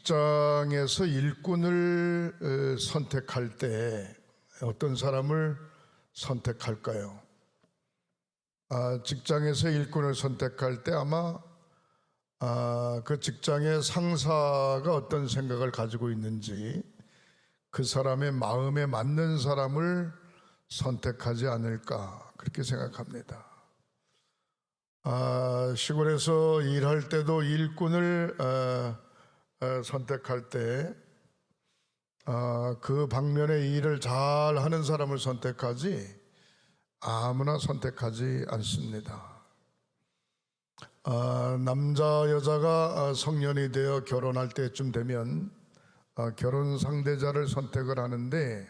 직장에서 일꾼을 선택할 때 어떤 사람을 선택할까요? 직장에서 일꾼을 선택할 때 아마 그 직장의 상사가 어떤 생각을 가지고 있는지 그 사람의 마음에 맞는 사람을 선택하지 않을까 그렇게 생각합니다. 시골에서 일할 때도 일꾼을 선택할 때 그 방면의 일을 잘 하는 사람을 선택하지 아무나 선택하지 않습니다. 남자 여자가 성년이 되어 결혼할 때쯤 되면 결혼 상대자를 선택을 하는데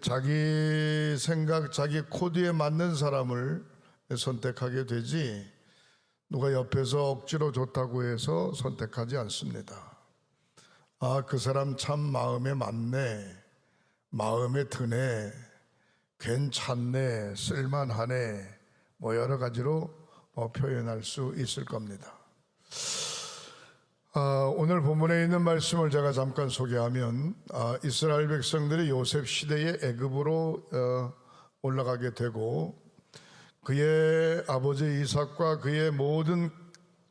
자기 생각, 자기 코드에 맞는 사람을 선택하게 되지 누가 옆에서 억지로 좋다고 해서 선택하지 않습니다. 그 사람 참 마음에 맞네, 마음에 드네, 괜찮네, 쓸만하네, 여러 가지로 표현할 수 있을 겁니다. 오늘 본문에 있는 말씀을 제가 잠깐 소개하면 이스라엘 백성들이 요셉 시대에 애굽으로 올라가게 되고 그의 아버지 이삭과 그의 모든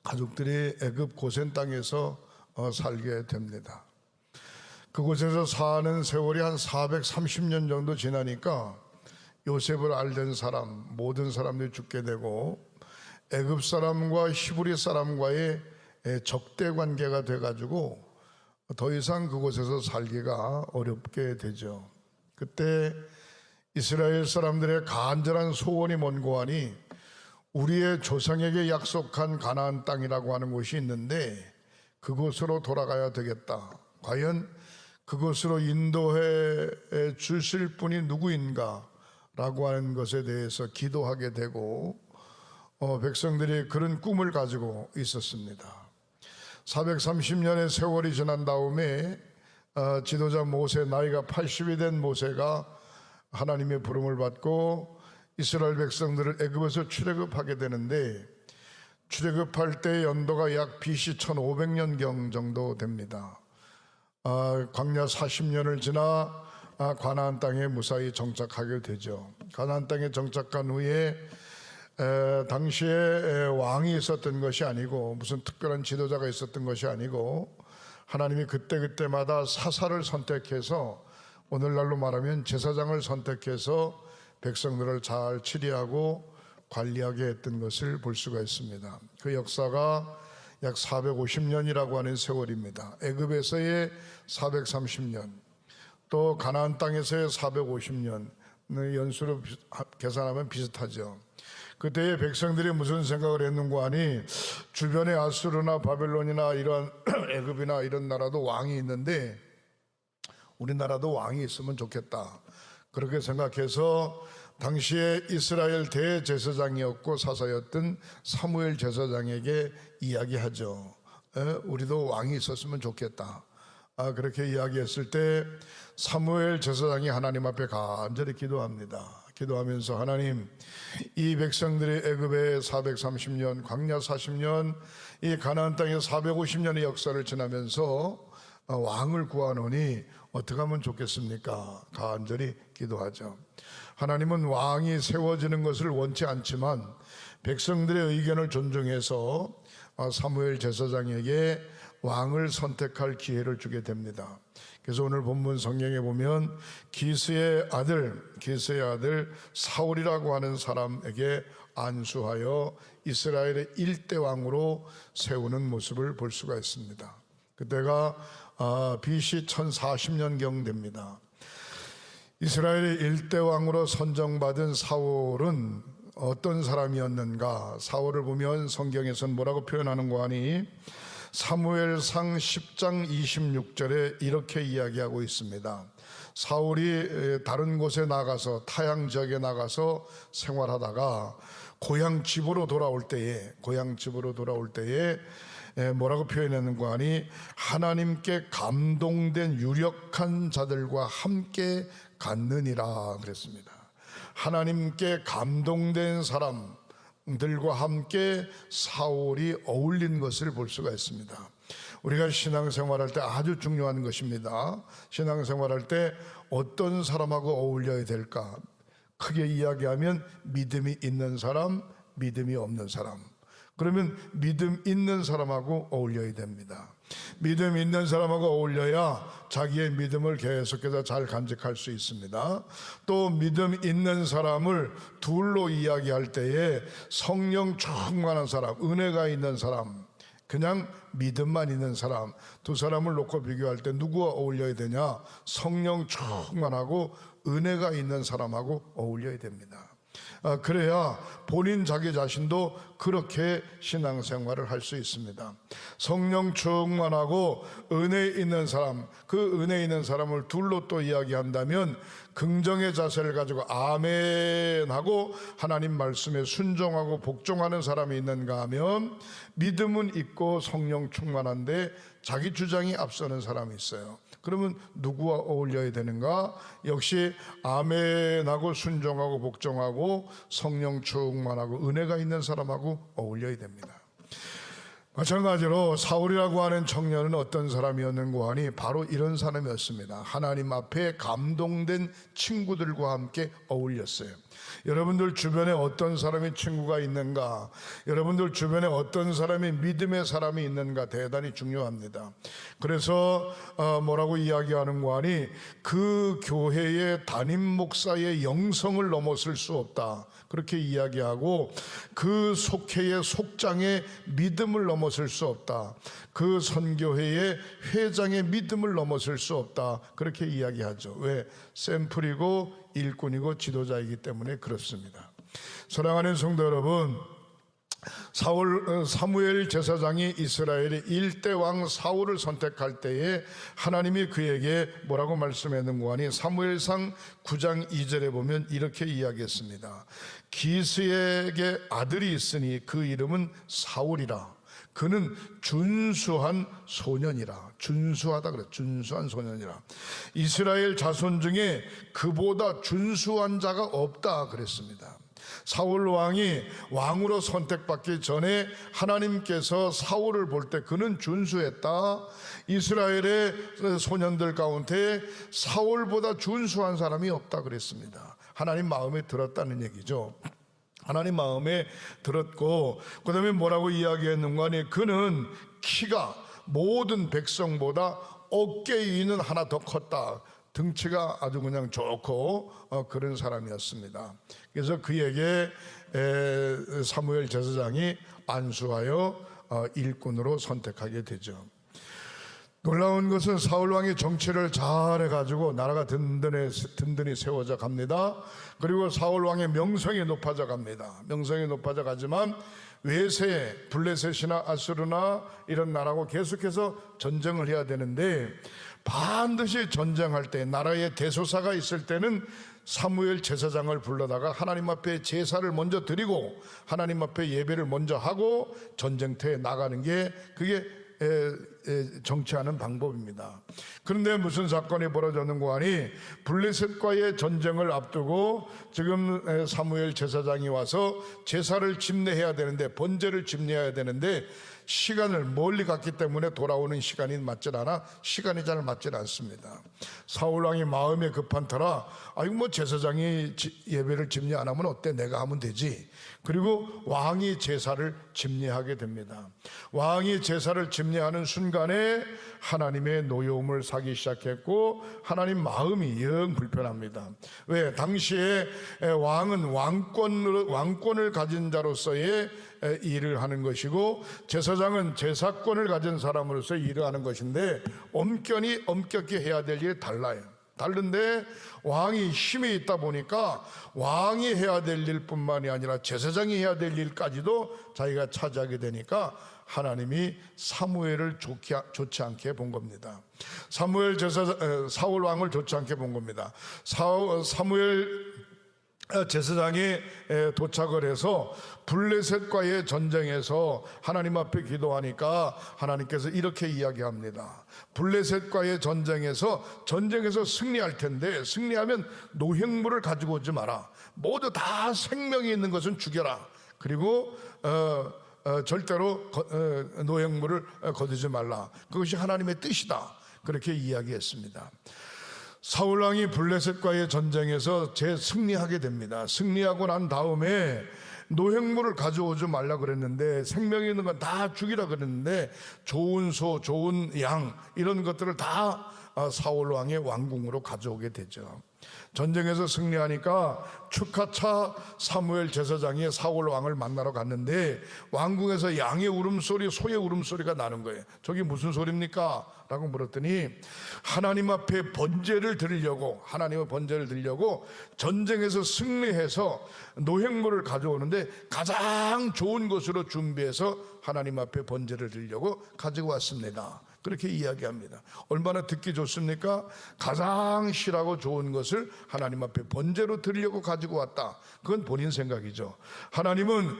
가족들이 애굽 고센 땅에서 살게 됩니다. 그곳에서 사는 세월이 한 430년 정도 지나니까 요셉을 알던 사람, 모든 사람들이 죽게 되고 애굽 사람과 히브리 사람과의 적대 관계가 돼가지고 더 이상 그곳에서 살기가 어렵게 되죠. 그때 이스라엘 사람들의 간절한 소원이 뭔고 하니 우리의 조상에게 약속한 가나안 땅이라고 하는 곳이 있는데 그곳으로 돌아가야 되겠다. 과연 그곳으로 인도해 주실 분이 누구인가 라고 하는 것에 대해서 기도하게 되고 백성들이 그런 꿈을 가지고 있었습니다. 430년의 세월이 지난 다음에 지도자 모세, 나이가 80이 된 모세가 하나님의 부름을 받고 이스라엘 백성들을 애굽에서 출애굽하게 되는데 출애굽할 때 연도가 약 BC 1500년경 정도 됩니다. 광야 40년을 지나 가나안 땅에 무사히 정착하게 되죠. 가나안 땅에 정착한 후에 당시에 왕이 있었던 것이 아니고 무슨 특별한 지도자가 있었던 것이 아니고 하나님이 그때마다 사사를 선택해서 오늘날로 말하면 제사장을 선택해서 백성들을 잘 치리하고 관리하게 했던 것을 볼 수가 있습니다. 그 역사가 약 450년이라고 하는 세월입니다. 애굽에서의 430년, 또 가나안 땅에서의 450년, 연수로 계산하면 비슷하죠. 그때의 백성들이 무슨 생각을 했는가 하니 주변에 아수르나 바벨론이나 이런 애굽이나 이런 나라도 왕이 있는데 우리나라도 왕이 있으면 좋겠다. 그렇게 생각해서 당시에 이스라엘 대제사장이었고 사사였던 사무엘 제사장에게 이야기하죠. 우리도 왕이 있었으면 좋겠다. 그렇게 이야기했을 때 사무엘 제사장이 하나님 앞에 간절히 기도합니다. 기도하면서 하나님, 이 백성들이 애굽의 430년, 광야 40년, 이 가나안 땅의 450년의 역사를 지나면서 왕을 구하노니 어떻게 하면 좋겠습니까? 간절히 기도하죠. 하나님은 왕이 세워지는 것을 원치 않지만 백성들의 의견을 존중해서 사무엘 제사장에게 왕을 선택할 기회를 주게 됩니다. 그래서 오늘 본문 성경에 보면 기스의 아들 사울이라고 하는 사람에게 안수하여 이스라엘의 1대 왕으로 세우는 모습을 볼 수가 있습니다. 그때가 BC 1040년경 됩니다. 이스라엘의 1대 왕으로 선정받은 사울은 어떤 사람이었는가? 사울을 보면 성경에서는 뭐라고 표현하는가 하니 사무엘상 10장 26절에 이렇게 이야기하고 있습니다. 사울이 다른 곳에 나가서 타양 지역에 나가서 생활하다가 고향 집으로 돌아올 때에 뭐라고 표현했는가 하니 하나님께 감동된 유력한 자들과 함께 갔느니라 그랬습니다. 하나님께 감동된 사람들과 함께 사울이 어울린 것을 볼 수가 있습니다. 우리가 신앙생활할 때 아주 중요한 것입니다. 신앙생활할 때 어떤 사람하고 어울려야 될까? 크게 이야기하면 믿음이 있는 사람, 믿음이 없는 사람. 그러면 믿음 있는 사람하고 어울려야 됩니다. 믿음 있는 사람하고 어울려야 자기의 믿음을 계속해서 잘 간직할 수 있습니다. 또 믿음 있는 사람을 둘로 이야기할 때에 성령 충만한 사람, 은혜가 있는 사람, 그냥 믿음만 있는 사람, 두 사람을 놓고 비교할 때 누구와 어울려야 되냐? 성령 충만하고 은혜가 있는 사람하고 어울려야 됩니다. 그래야 본인 자기 자신도 그렇게 신앙생활을 할 수 있습니다. 성령 충만하고 은혜 있는 사람, 그 은혜 있는 사람을 둘로 또 이야기한다면 긍정의 자세를 가지고 아멘 하고 하나님 말씀에 순종하고 복종하는 사람이 있는가 하면 믿음은 있고 성령 충만한데 자기 주장이 앞서는 사람이 있어요. 그러면 누구와 어울려야 되는가? 역시 아멘하고 순종하고 복종하고 성령 충만하고 은혜가 있는 사람하고 어울려야 됩니다. 마찬가지로 사울이라고 하는 청년은 어떤 사람이었는가 하니 바로 이런 사람이었습니다. 하나님 앞에 감동된 친구들과 함께 어울렸어요. 여러분들 주변에 어떤 사람이 친구가 있는가? 여러분들 주변에 어떤 사람이 믿음의 사람이 있는가? 대단히 중요합니다. 그래서 뭐라고 이야기하는가 하니 그 교회의 담임 목사의 영성을 넘어설 수 없다. 그렇게 이야기하고 그 속회의 속장의 믿음을 넘어설 수 없다. 그 선교회의 회장의 믿음을 넘어설 수 없다. 그렇게 이야기하죠. 왜? 샘플이고 일꾼이고 지도자이기 때문에 그렇습니다. 사랑하는 성도 여러분, 사무엘 제사장이 이스라엘의 1대 왕 사울을 선택할 때에 하나님이 그에게 뭐라고 말씀했는가 하니 사무엘상 9장 2절에 보면 이렇게 이야기했습니다. 기스에게 아들이 있으니 그 이름은 사울이라. 그는 준수한 소년이라. 준수하다 그래. 준수한 소년이라. 이스라엘 자손 중에 그보다 준수한 자가 없다 그랬습니다. 사울 왕이 왕으로 선택받기 전에 하나님께서 사울을 볼 때 그는 준수했다. 이스라엘의 소년들 가운데 사울보다 준수한 사람이 없다 그랬습니다. 하나님 마음에 들었다는 얘기죠. 하나님 마음에 들었고 그 다음에 뭐라고 이야기했는가 하니 그는 키가 모든 백성보다 어깨 위는 하나 더 컸다. 등치가 아주 그냥 좋고 그런 사람이었습니다. 그래서 그에게 사무엘 제사장이 안수하여 일꾼으로 선택하게 되죠. 놀라운 것은 사울 왕이 정치를 잘해가지고 나라가 든든히 세워져 갑니다. 그리고 사울 왕의 명성이 높아져 갑니다. 명성이 높아져 가지만 외세, 블레셋이나 아수르나 이런 나라하고 계속해서 전쟁을 해야 되는데 반드시 전쟁할 때 나라의 대소사가 있을 때는 사무엘 제사장을 불러다가 하나님 앞에 제사를 먼저 드리고 하나님 앞에 예배를 먼저 하고 전쟁터에 나가는 게 그게 정치하는 방법입니다. 그런데 무슨 사건이 벌어졌는가 하니 블레셋과의 전쟁을 앞두고 지금 사무엘 제사장이 와서 제사를 집례해야 되는데 번제를 집례해야 되는데 시간을 멀리 갔기 때문에 돌아오는 시간이 맞질 않아 시간이 잘 맞질 않습니다. 사울왕이 마음에 급한 터라 아이고 뭐 제사장이 예배를 집례 안 하면 어때? 내가 하면 되지. 그리고 왕이 제사를 집례하게 됩니다. 왕이 제사를 집례하는 순간에 하나님의 노여움을 사기 시작했고 하나님 마음이 영 불편합니다. 왜? 당시에 왕은 왕권을 가진 자로서의 일을 하는 것이고 제사장은 제사권을 가진 사람으로서 일을 하는 것인데 엄격히 해야 될 일이 달라요. 다른데 왕이 힘이 있다 보니까 왕이 해야 될 일뿐만이 아니라 제사장이 해야 될 일까지도 자기가 차지하게 되니까 하나님이 사무엘을 좋지 않게 본 겁니다. 사울 왕을 좋지 않게 본 겁니다. 사무엘 제사장이 도착을 해서 블레셋과의 전쟁에서 하나님 앞에 기도하니까 하나님께서 이렇게 이야기합니다. 블레셋과의 전쟁에서 승리할 텐데 승리하면 노획물을 가지고 오지 마라. 모두 다 생명이 있는 것은 죽여라. 그리고 절대로 노획물을 거두지 말라. 그것이 하나님의 뜻이다. 그렇게 이야기했습니다. 사울왕이 블레셋과의 전쟁에서 승리하게 됩니다. 승리하고 난 다음에 노획물을 가져오지 말라 그랬는데, 생명이 있는 건 다 죽이라 그랬는데, 좋은 소, 좋은 양 이런 것들을 다 사울왕의 왕궁으로 가져오게 되죠. 전쟁에서 승리하니까 축하차 사무엘 제사장이 사울왕을 만나러 갔는데, 왕궁에서 양의 울음소리, 소의 울음소리가 나는 거예요. 저게 무슨 소리입니까? 라고 물었더니, 하나님 앞에 번제를 드리려고, 하나님의 번제를 드리려고 전쟁에서 승리해서 노획물을 가져오는데 가장 좋은 것으로 준비해서 하나님 앞에 번제를 드리려고 가지고 왔습니다. 그렇게 이야기합니다. 얼마나 듣기 좋습니까? 가장 실하고 좋은 것을 하나님 앞에 번제로 드리려고 가지고 왔다. 그건 본인 생각이죠. 하나님은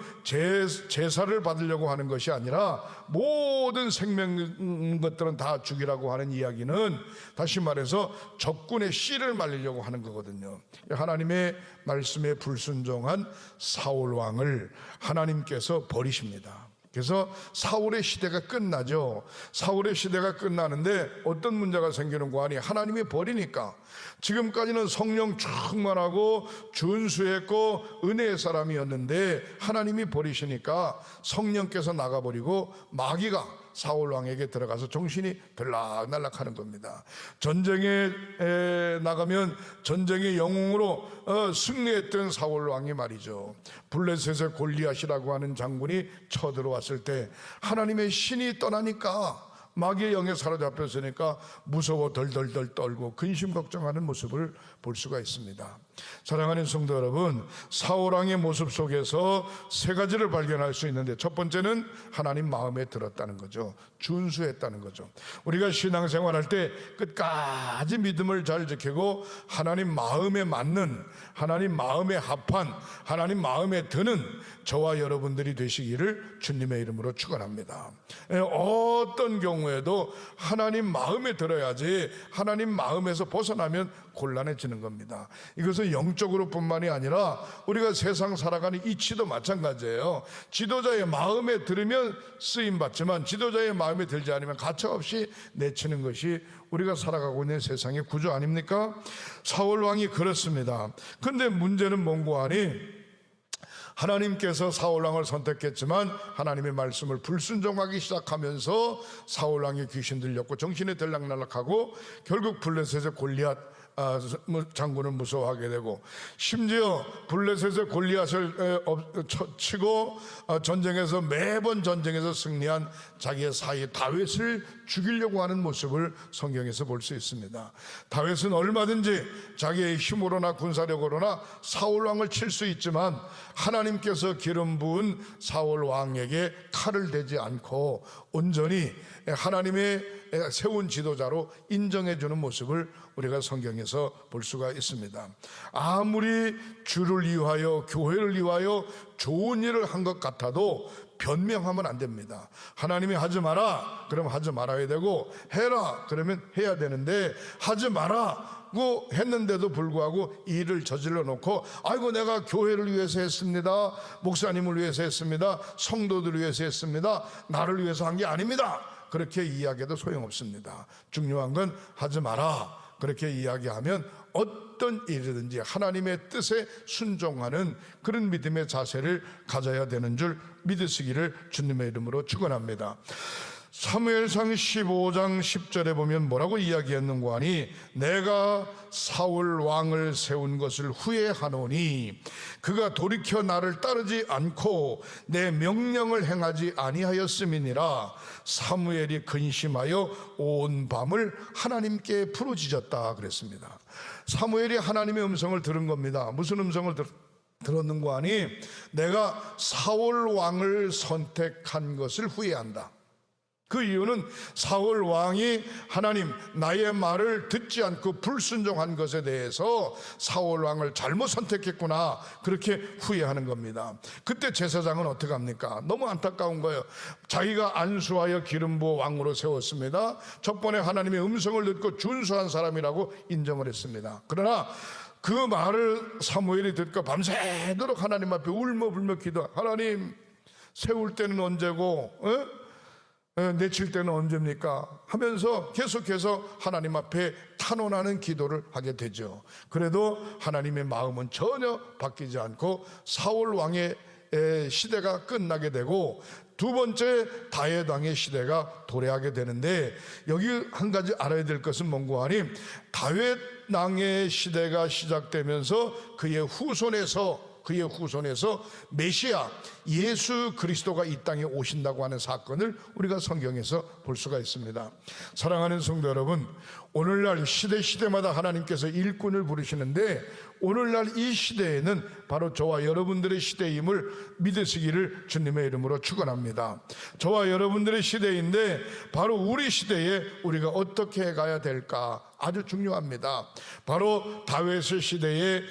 제사를 받으려고 하는 것이 아니라 모든 생명 것들은 다 죽이라고 하는 이야기는, 다시 말해서 적군의 씨를 말리려고 하는 거거든요. 하나님의 말씀에 불순종한 사울왕을 하나님께서 버리십니다. 그래서 사울의 시대가 끝나죠. 사울의 시대가 끝나는데 어떤 문제가 생기는 거 아니? 하나님이 버리니까. 지금까지는 성령 충만하고 준수했고 은혜의 사람이었는데 하나님이 버리시니까 성령께서 나가버리고 마귀가 사울왕에게 들어가서 정신이 들락날락하는 겁니다. 전쟁에 나가면 전쟁의 영웅으로 승리했던 사울왕이 말이죠, 블레셋의 골리앗이라고 하는 장군이 쳐들어왔을 때 하나님의 신이 떠나니까, 마귀의 영에 사로잡혔으니까 무서워 덜덜덜 떨고 근심 걱정하는 모습을 볼 수가 있습니다. 사랑하는 성도 여러분, 사울왕의 모습 속에서 세 가지를 발견할 수 있는데, 첫 번째는 하나님 마음에 들었다는 거죠. 준수했다는 거죠. 우리가 신앙생활할 때 끝까지 믿음을 잘 지키고 하나님 마음에 맞는, 하나님 마음에 합한, 하나님 마음에 드는 저와 여러분들이 되시기를 주님의 이름으로 축원합니다. 어떤 경우에도 하나님 마음에 들어야지 하나님 마음에서 벗어나면 곤란해지는 겁니다. 이것은 영적으로 뿐만이 아니라 우리가 세상 살아가는 이치도 마찬가지예요. 지도자의 마음에 들으면 쓰임받지만 지도자의 마음에 들지 않으면 가차없이 내치는 것이 우리가 살아가고 있는 세상의 구조 아닙니까? 사울왕이 그렇습니다. 근데 문제는 뭔고 하니, 하나님께서 사울왕을 선택했지만 하나님의 말씀을 불순종하기 시작하면서 사울왕이 귀신 들렸고 정신이 들락날락하고 결국 블레셋의 골리앗 장군을 무서워하게 되고, 심지어 블레셋의 골리앗을 치고 전쟁에서 매번 전쟁에서 승리한 자기의 사위 다윗을 죽이려고 하는 모습을 성경에서 볼 수 있습니다. 다윗은 얼마든지 자기의 힘으로나 군사력으로나 사울왕을 칠 수 있지만 하나님께서 기름 부은 사울왕에게 칼을 대지 않고 온전히 하나님의 세운 지도자로 인정해주는 모습을 우리가 성경에서 볼 수가 있습니다. 아무리 주를 위하여 교회를 위하여 좋은 일을 한 것 같아도 변명하면 안 됩니다. 하나님이 하지 마라 그러면 하지 말아야 되고, 해라 그러면 해야 되는데, 하지 마라고 했는데도 불구하고 일을 저질러 놓고, 아이고 내가 교회를 위해서 했습니다, 목사님을 위해서 했습니다, 성도들을 위해서 했습니다, 나를 위해서 한 게 아닙니다, 그렇게 이야기해도 소용없습니다. 중요한 건 하지 마라 그렇게 이야기하면 어떤 일이든지 하나님의 뜻에 순종하는 그런 믿음의 자세를 가져야 되는 줄 믿으시기를 주님의 이름으로 축원합니다. 사무엘상 15장 10절에 보면 뭐라고 이야기했는고 하니, 내가 사울 왕을 세운 것을 후회하노니 그가 돌이켜 나를 따르지 않고 내 명령을 행하지 아니하였음이니라. 사무엘이 근심하여 온 밤을 하나님께 부르짖었다 그랬습니다. 사무엘이 하나님의 음성을 들은 겁니다. 무슨 음성을 들었는고 하니, 내가 사울 왕을 선택한 것을 후회한다. 그 이유는 사울 왕이 하나님 나의 말을 듣지 않고 불순종한 것에 대해서 사울 왕을 잘못 선택했구나 그렇게 후회하는 겁니다. 그때 제사장은 어떻게 합니까? 너무 안타까운 거예요. 자기가 안수하여 기름 부어 왕으로 세웠습니다. 첫 번에 하나님의 음성을 듣고 준수한 사람이라고 인정을 했습니다. 그러나 그 말을 사무엘이 듣고 밤새도록 하나님 앞에 울며불며 기도, 하나님 세울 때는 언제고 내칠 때는 언제입니까? 하면서 계속해서 하나님 앞에 탄원하는 기도를 하게 되죠. 그래도 하나님의 마음은 전혀 바뀌지 않고 사울 왕의 시대가 끝나게 되고 두 번째 다윗 왕의 시대가 도래하게 되는데, 여기 한 가지 알아야 될 것은 뭔고 하니, 다윗 왕의 시대가 시작되면서 그의 후손에서 메시아 예수 그리스도가 이 땅에 오신다고 하는 사건을 우리가 성경에서 볼 수가 있습니다. 사랑하는 성도 여러분, 오늘날 시대마다 하나님께서 일꾼을 부르시는데, 오늘날 이 시대에는 바로 저와 여러분들의 시대임을 믿으시기를 주님의 이름으로 축원합니다. 저와 여러분들의 시대인데, 바로 우리 시대에 우리가 어떻게 가야 될까 아주 중요합니다. 바로 다윗의 시대에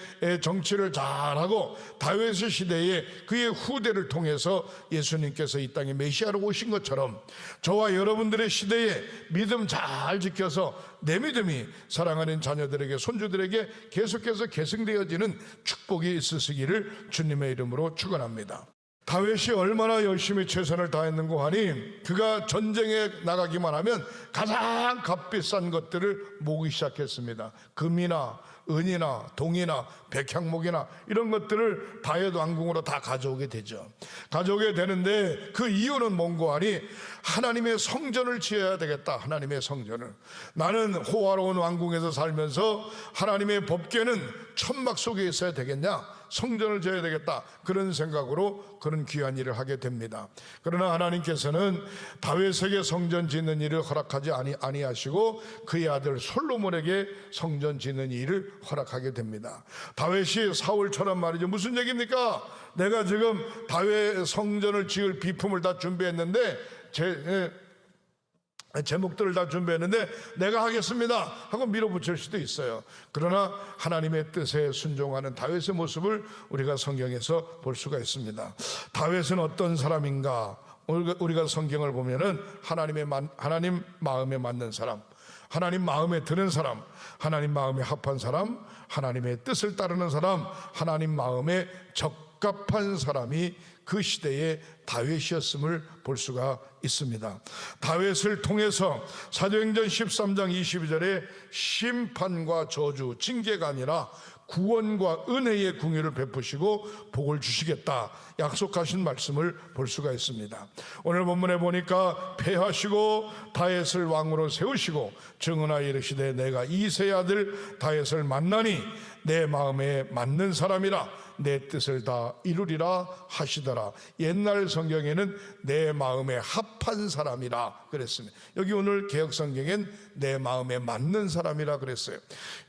정치를 잘하고 다윗의 시대에 그의 후대를 통해서 예수님께서 이 땅에 메시아로 오신 것처럼, 저와 여러분들의 시대에 믿음 잘 지켜서 내 믿음이 사랑하는 자녀들에게, 손주들에게 계속해서 계승되어지는 축복이 있으시기를 주님의 이름으로 축원합니다. 다윗이 얼마나 열심히 최선을 다했는고 하니, 그가 전쟁에 나가기만 하면 가장 값비싼 것들을 모으기 시작했습니다. 금이나 은이나 동이나 백향목이나 이런 것들을 다윗 왕궁으로 다 가져오게 되죠. 가져오게 되는데 그 이유는 뭔고 하니, 하나님의 성전을 지어야 되겠다. 하나님의 성전을, 나는 호화로운 왕궁에서 살면서 하나님의 법궤는 천막 속에 있어야 되겠냐, 성전을 지어야 되겠다, 그런 생각으로 그런 귀한 일을 하게 됩니다. 그러나 하나님께서는 다윗에게 성전 짓는 일을 허락하지 아니하시고 그의 아들 솔로몬에게 성전 짓는 일을 허락하게 됩니다. 다윗이 사울처럼 말이죠. 무슨 얘기입니까? 내가 지금 다윗 성전을 지을 비품을 다 준비했는데, 제목들을 다 준비했는데 내가 하겠습니다 하고 밀어붙일 수도 있어요. 그러나 하나님의 뜻에 순종하는 다윗의 모습을 우리가 성경에서 볼 수가 있습니다. 다윗은 어떤 사람인가? 우리가 성경을 보면은 하나님 마음에 맞는 사람, 하나님 마음에 드는 사람, 하나님 마음에 합한 사람, 하나님의 뜻을 따르는 사람, 하나님 마음에 적합한 사람이 그 시대의 다윗이었음을 볼 수가 있습니다. 다윗을 통해서 사도행전 13장 22절에 심판과 저주, 징계가 아니라 구원과 은혜의 궁유를 베푸시고 복을 주시겠다 약속하신 말씀을 볼 수가 있습니다. 오늘 본문에 보니까 패하시고 다윗을 왕으로 세우시고 증언하여 이르시되, 내가 이새의 아들 다윗을 만나니 내 마음에 맞는 사람이라 내 뜻을 다 이루리라 하시더라. 옛날 성경에는 내 마음에 합한 사람이라 그랬습니다. 여기 오늘 개역 성경엔 내 마음에 맞는 사람이라 그랬어요.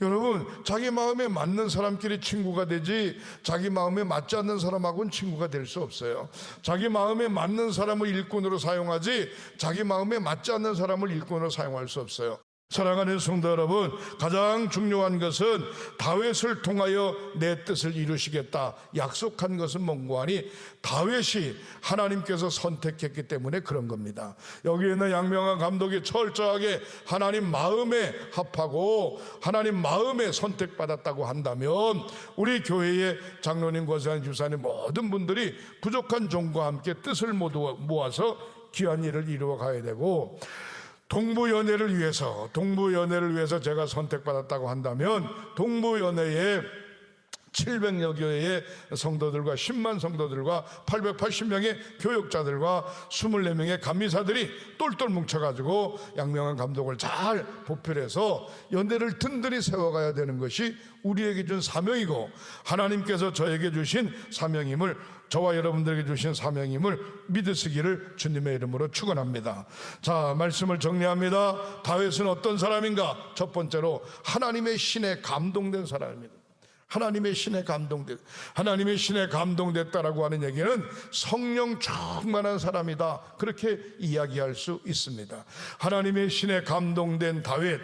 여러분, 자기 마음에 맞는 사람끼리 친구가 되지 자기 마음에 맞지 않는 사람하고는 친구가 될 수 없어요. 자기 마음에 맞는 사람을 일꾼으로 사용하지 자기 마음에 맞지 않는 사람을 일꾼으로 사용할 수 없어요. 사랑하는 성도 여러분, 가장 중요한 것은 다윗을 통하여 내 뜻을 이루시겠다 약속한 것은 뭔고 하니, 다윗이 하나님께서 선택했기 때문에 그런 겁니다. 여기 있는 양명한 감독이 철저하게 하나님 마음에 합하고 하나님 마음에 선택받았다고 한다면, 우리 교회의 장로님, 권사님, 집사님 모든 분들이 부족한 종과 함께 뜻을 모아서 귀한 일을 이루어 가야 되고, 동부연회를 위해서 제가 선택받았다고 한다면, 동부연회에 700여 교회의 성도들과 10만 성도들과 880명의 교역자들과 24명의 감리사들이 똘똘 뭉쳐가지고 양명한 감독을 잘 보필해서 연대를 든든히 세워가야 되는 것이 우리에게 준 사명이고, 하나님께서 저에게 주신 사명임을, 저와 여러분들에게 주신 사명임을 믿으시기를 주님의 이름으로 축원합니다. 자, 말씀을 정리합니다. 다윗은 어떤 사람인가? 첫 번째로 하나님의 신에 감동된 사람입니다. 하나님의 신에 감동됐다라고 하는 얘기는 성령 충만한 사람이다, 그렇게 이야기할 수 있습니다. 하나님의 신에 감동된 다윗,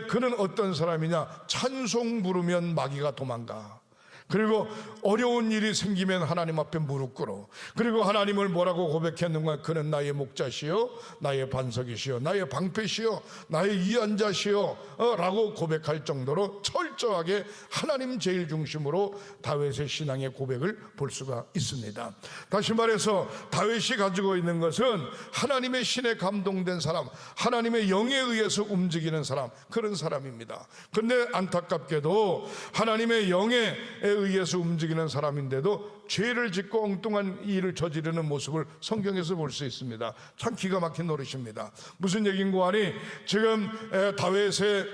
그는 어떤 사람이냐? 찬송 부르면 마귀가 도망가. 그리고 어려운 일이 생기면 하나님 앞에 무릎 꿇어. 그리고 하나님을 뭐라고 고백했는가? 그는 나의 목자시요 나의 반석이시요 나의 방패시요 나의 위안자시요 라고 고백할 정도로 철저하게 하나님 제일 중심으로 다윗의 신앙의 고백을 볼 수가 있습니다. 다시 말해서 다윗이 가지고 있는 것은 하나님의 신에 감동된 사람, 하나님의 영에 의해서 움직이는 사람, 그런 사람입니다. 그런데 안타깝게도 하나님의 영에 의해서 움직이는 사람인데도 죄를 짓고 엉뚱한 일을 저지르는 모습을 성경에서 볼 수 있습니다. 참 기가 막힌 노릇입니다. 무슨 얘기인고 하니, 지금 다윗의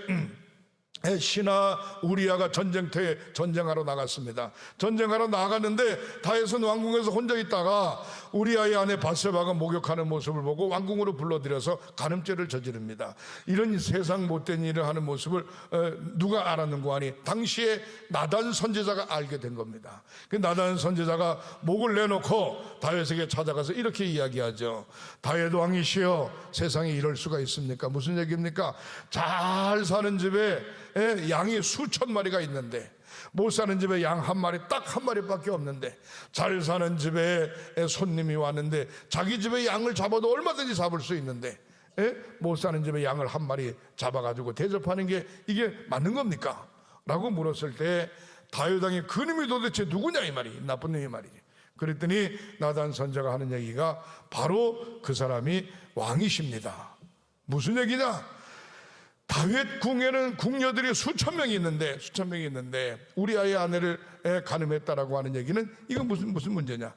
신하 우리아가 전쟁터에 전쟁하러 나갔습니다. 전쟁하러 나갔는데 다윗은 왕궁에서 혼자 있다가 우리아의 아내 밧세바가 목욕하는 모습을 보고 왕궁으로 불러들여서 간음죄를 저지릅니다. 이런 세상 못된 일을 하는 모습을 누가 알았는고 하니, 당시에 나단 선지자가 알게 된 겁니다. 그 나단 선지자가 목을 내놓고 다윗에게 찾아가서 이렇게 이야기하죠. 다윗 왕이시여, 세상에 이럴 수가 있습니까? 무슨 얘기입니까? 잘 사는 집에 양이 수천 마리가 있는데, 못 사는 집에 양 한 마리, 딱 한 마리밖에 없는데, 잘 사는 집에 손님이 왔는데 자기 집에 양을 잡아도 얼마든지 잡을 수 있는데, 못 사는 집에 양을 한 마리 잡아가지고 대접하는 게 이게 맞는 겁니까? 라고 물었을 때 다윗 왕이 그 놈이 도대체 누구냐 이 말이, 나쁜 놈이 말이지. 그랬더니 나단 선지자가 하는 얘기가 바로 그 사람이 왕이십니다. 무슨 얘기냐? 다윗 궁에는 궁녀들이 수천 명이 있는데 우리아의 아내를 간음했다라고 하는 얘기는 이건 무슨 문제냐?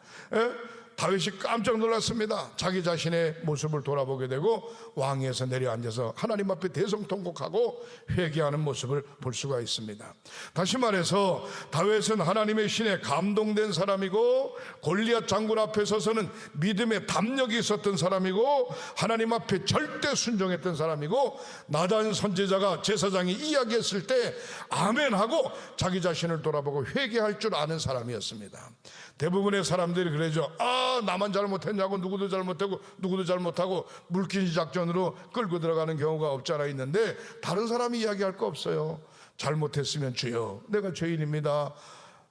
다윗이 깜짝 놀랐습니다. 자기 자신의 모습을 돌아보게 되고 왕위에서 내려앉아서 하나님 앞에 대성통곡하고 회개하는 모습을 볼 수가 있습니다. 다시 말해서 다윗은 하나님의 신에 감동된 사람이고, 골리앗 장군 앞에 서서는 믿음의 담력이 있었던 사람이고, 하나님 앞에 절대 순종했던 사람이고, 나단 선지자가 제사장이 이야기했을 때 아멘하고 자기 자신을 돌아보고 회개할 줄 아는 사람이었습니다. 대부분의 사람들이 그러죠. 나만 잘못했냐고, 누구도 잘못하고 물귀신 작전으로 끌고 들어가는 경우가 없지 않아 있는데, 다른 사람이 이야기할 거 없어요. 잘못했으면 주여, 내가 죄인입니다,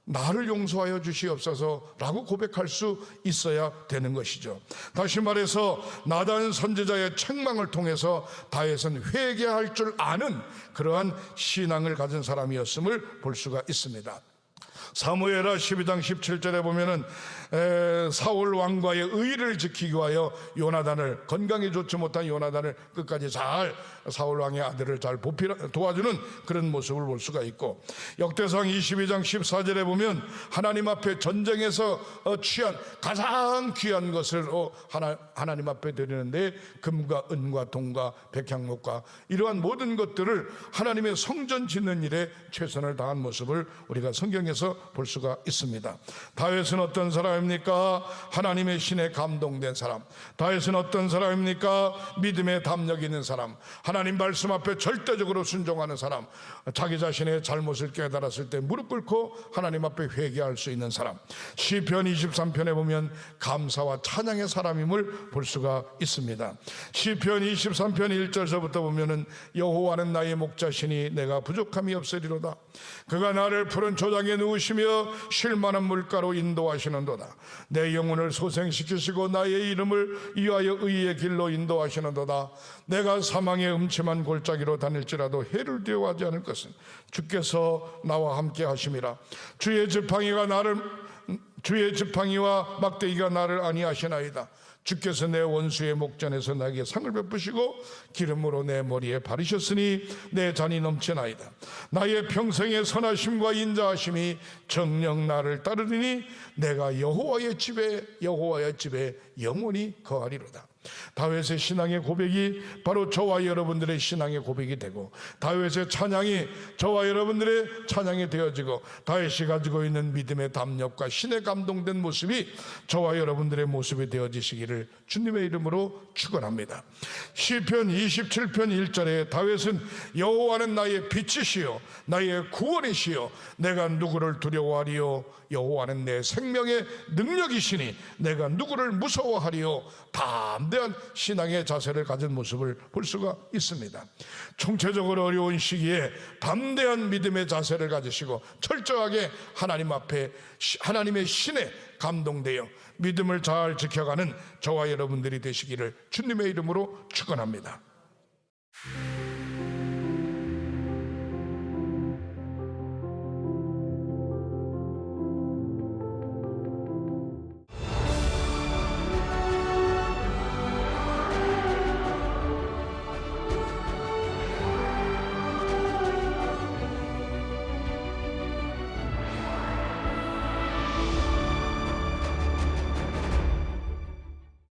나를 용서하여 주시옵소서 라고 고백할 수 있어야 되는 것이죠. 다시 말해서 나단 선지자의 책망을 통해서 다윗은 회개할 줄 아는 그러한 신앙을 가진 사람이었음을 볼 수가 있습니다. 사무엘하 12장 17절에 보면은 사울 왕과의 의를 지키기 위하여 요나단을, 건강이 좋지 못한 요나단을 끝까지 잘 사울 왕의 아들을 잘 도와주는 그런 모습을 볼 수가 있고, 역대상 22장 14절에 보면 하나님 앞에 전쟁에서 취한 가장 귀한 것을 하나님 앞에 드리는데 금과 은과 동과 백향목과 이러한 모든 것들을 하나님의 성전 짓는 일에 최선을 다한 모습을 우리가 성경에서 볼 수가 있습니다. 다윗은 어떤 사람입니까? 하나님의 신에 감동된 사람. 다윗은 어떤 사람입니까? 믿음의 담력 있는 사람, 하나님 말씀 앞에 절대적으로 순종하는 사람, 자기 자신의 잘못을 깨달았을 때 무릎 꿇고 하나님 앞에 회개할 수 있는 사람. 시편 23편에 보면 감사와 찬양의 사람임을 볼 수가 있습니다. 시편 23편 1절서부터 보면은 여호와는 나의 목자시니 내가 부족함이 없으리로다. 그가 나를 푸른 초장에 누우시며 쉴 만한 물가로 인도하시는도다. 내 영혼을 소생시키시고 나의 이름을 위하여 의의 길로 인도하시는도다. 내가 사망의 음침한 골짜기로 다닐지라도 해를 두려워하지 않을 것은 주께서 나와 함께 하심이라. 주의 지팡이와 막대기가 나를 안위하시나이다. 주께서 내 원수의 목전에서 나에게 상을 베푸시고 기름으로 내 머리에 바르셨으니 내 잔이 넘치나이다. 나의 평생의 선하심과 인자하심이 정녕 나를 따르리니 내가 여호와의 집에 영원히 거하리로다. 다윗의 신앙의 고백이 바로 저와 여러분들의 신앙의 고백이 되고, 다윗의 찬양이 저와 여러분들의 찬양이 되어지고, 다윗이 가지고 있는 믿음의 담력과 신에 감동된 모습이 저와 여러분들의 모습이 되어지시기를 주님의 이름으로 축원합니다. 시편 27편 1절에 다윗은 여호와는 나의 빛이시요 나의 구원이시요 내가 누구를 두려워하리요. 여호와는 내 생명의 능력이시니 내가 누구를 무서워하리요. 담대히 담대한 신앙의 자세를 가진 모습을 볼 수가 있습니다. 총체적으로 어려운 시기에 담대한 믿음의 자세를 가지시고 철저하게 하나님 앞에 하나님의 신에 감동되어 믿음을 잘 지켜가는 저와 여러분들이 되시기를 주님의 이름으로 축원합니다.